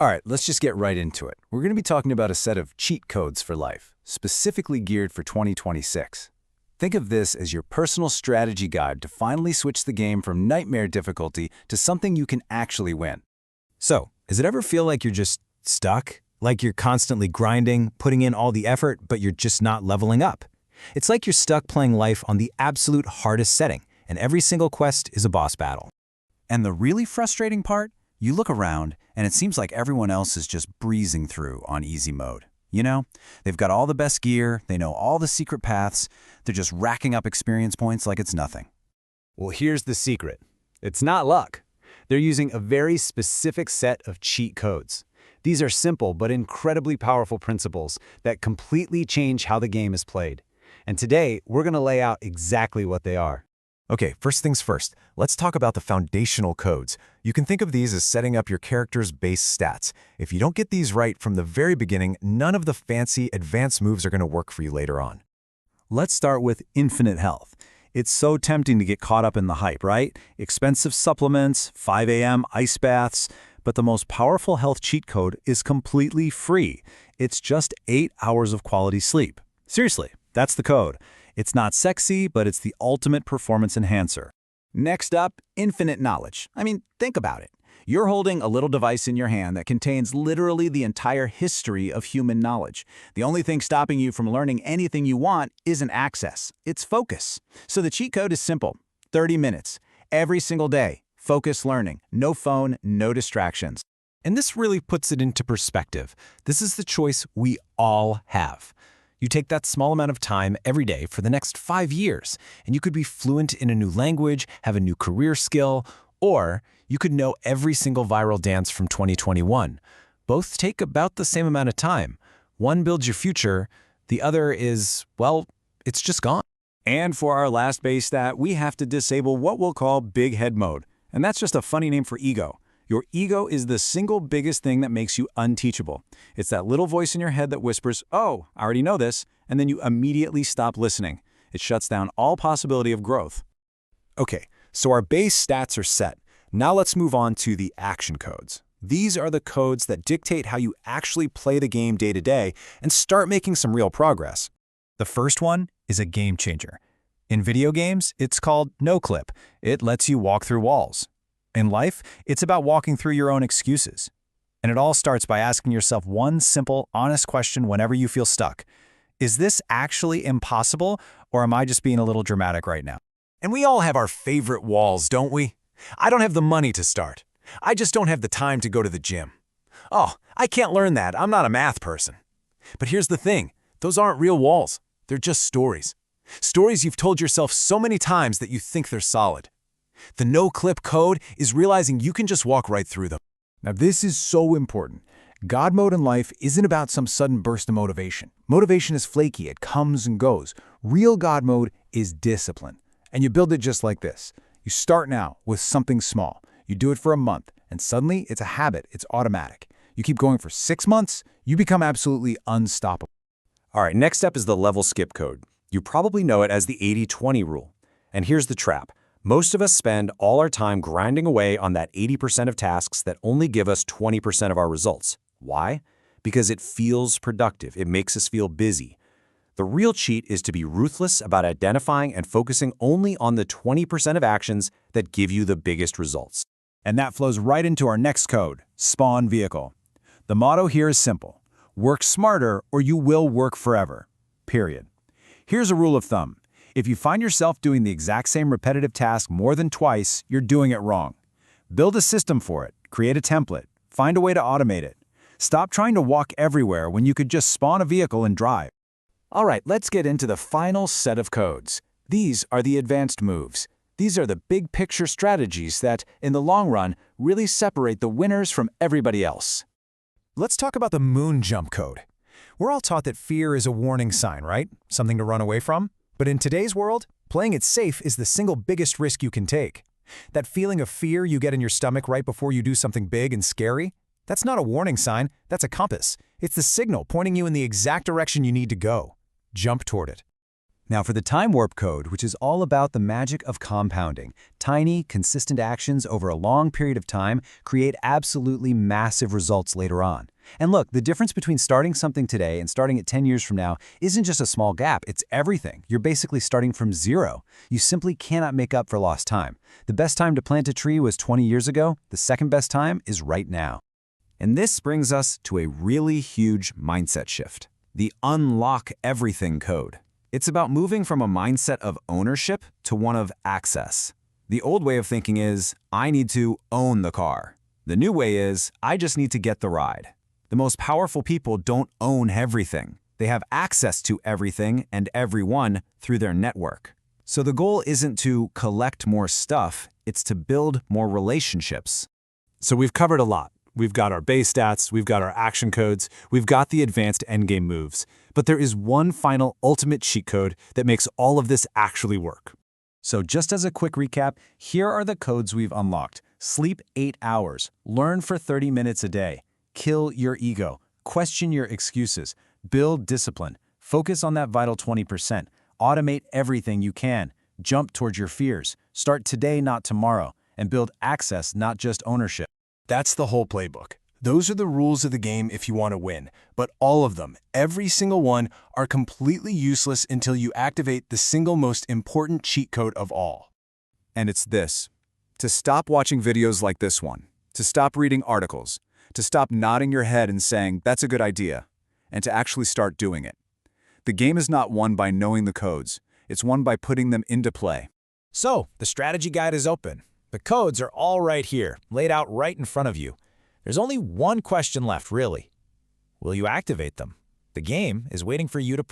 All right, let's just get right into it. We're going to be talking about a set of cheat codes for life, specifically geared for 2026. Think of this as your personal strategy guide to finally switch the game from nightmare difficulty to something you can actually win. So, does it ever feel like you're just stuck? Like you're constantly grinding, putting in all the effort, but you're just not leveling up? It's like you're stuck playing life on the absolute hardest setting, and every single quest is a boss battle. And the really frustrating part? You look around, and it seems like everyone else is just breezing through on easy mode. You know, they've got all the best gear, they know all the secret paths, they're just racking up experience points like it's nothing. Well, here's the secret. It's not luck. They're using a very specific set of cheat codes. These are simple but incredibly powerful principles that completely change how the game is played. And today, we're going to lay out exactly what they are. Okay, first things first, let's talk about the foundational codes. You can think of these as setting up your character's base stats. If you don't get these right from the very beginning, none of the fancy, advanced moves are going to work for you later on. Let's start with infinite health. It's so tempting to get caught up in the hype, right? Expensive supplements, 5 a.m. ice baths, but the most powerful health cheat code is completely free. It's just 8 hours of quality sleep. Seriously, that's the code. It's not sexy, but it's the ultimate performance enhancer. Next up, infinite knowledge. I mean, think about it. You're holding a little device in your hand that contains literally the entire history of human knowledge. The only thing stopping you from learning anything you want isn't access, it's focus. So the cheat code is simple. 30 minutes, every single day. Focus learning. No phone, no distractions. And this really puts it into perspective. This is the choice we all have. You take that small amount of time every day for the next 5 years, and you could be fluent in a new language, have a new career skill, or you could know every single viral dance from 2021. Both take about the same amount of time. One builds your future, the other is, well, it's just gone. And for our last base stat, we have to disable what we'll call big head mode. And that's just a funny name for ego. Your ego is the single biggest thing that makes you unteachable. It's that little voice in your head that whispers, "Oh, I already know this," and then you immediately stop listening. It shuts down all possibility of growth. Okay, so our base stats are set. Now let's move on to the action codes. These are the codes that dictate how you actually play the game day to day and start making some real progress. The first one is a game changer. In video games, it's called no clip. It lets you walk through walls. In life, it's about walking through your own excuses. And it all starts by asking yourself one simple, honest question whenever you feel stuck. Is this actually impossible, or am I just being a little dramatic right now? And we all have our favorite walls, don't we? I don't have the money to start. I just don't have the time to go to the gym. Oh, I can't learn that. I'm not a math person. But here's the thing. Those aren't real walls. They're just stories. Stories you've told yourself so many times that you think they're solid. The no-clip code is realizing you can just walk right through them. Now, this is so important. God mode in life isn't about some sudden burst of motivation. Motivation is flaky. It comes and goes. Real God mode is discipline. And you build it just like this. You start now with something small. You do it for a month, and suddenly it's a habit. It's automatic. You keep going for 6 months, you become absolutely unstoppable. All right, next up is the level skip code. You probably know it as the 80-20 rule. And here's the trap. Most of us spend all our time grinding away on that 80% of tasks that only give us 20% of our results. Why? Because it feels productive. It makes us feel busy. The real cheat is to be ruthless about identifying and focusing only on the 20% of actions that give you the biggest results. And that flows right into our next code, spawn vehicle. The motto here is simple. Work smarter or you will work forever. Period. Here's a rule of thumb. If you find yourself doing the exact same repetitive task more than twice, you're doing it wrong. Build a system for it. Create a template. Find a way to automate it. Stop trying to walk everywhere when you could just spawn a vehicle and drive. All right, let's get into the final set of codes. These are the advanced moves. These are the big picture strategies that, in the long run, really separate the winners from everybody else. Let's talk about the moon jump code. We're all taught that fear is a warning sign, right? Something to run away from. But in today's world, playing it safe is the single biggest risk you can take. That feeling of fear you get in your stomach right before you do something big and scary, that's not a warning sign, that's a compass. It's the signal pointing you in the exact direction you need to go. Jump toward it. Now for the time warp code, which is all about the magic of compounding. Tiny, consistent actions over a long period of time create absolutely massive results later on. And look, the difference between starting something today and starting it 10 years from now isn't just a small gap, it's everything. You're basically starting from zero. You simply cannot make up for lost time. The best time to plant a tree was 20 years ago. The second best time is right now. And this brings us to a really huge mindset shift. The unlock everything code. It's about moving from a mindset of ownership to one of access. The old way of thinking is, I need to own the car. The new way is, I just need to get the ride. The most powerful people don't own everything. They have access to everything and everyone through their network. So the goal isn't to collect more stuff, it's to build more relationships. So we've covered a lot. We've got our base stats, we've got our action codes, we've got the advanced endgame moves. But there is one final ultimate cheat code that makes all of this actually work. So just as a quick recap, here are the codes we've unlocked. Sleep 8 hours, learn for 30 minutes a day, kill your ego, question your excuses, build discipline, focus on that vital 20%, automate everything you can, jump towards your fears, start today, not tomorrow, and build access, not just ownership. That's the whole playbook. Those are the rules of the game if you want to win. But all of them, every single one, are completely useless until you activate the single most important cheat code of all. And it's this: to stop watching videos like this one, to stop reading articles, to stop nodding your head and saying, that's a good idea, and to actually start doing it. The game is not won by knowing the codes. It's won by putting them into play. So, the strategy guide is open. The codes are all right here, laid out right in front of you. There's only one question left, really. Will you activate them? The game is waiting for you to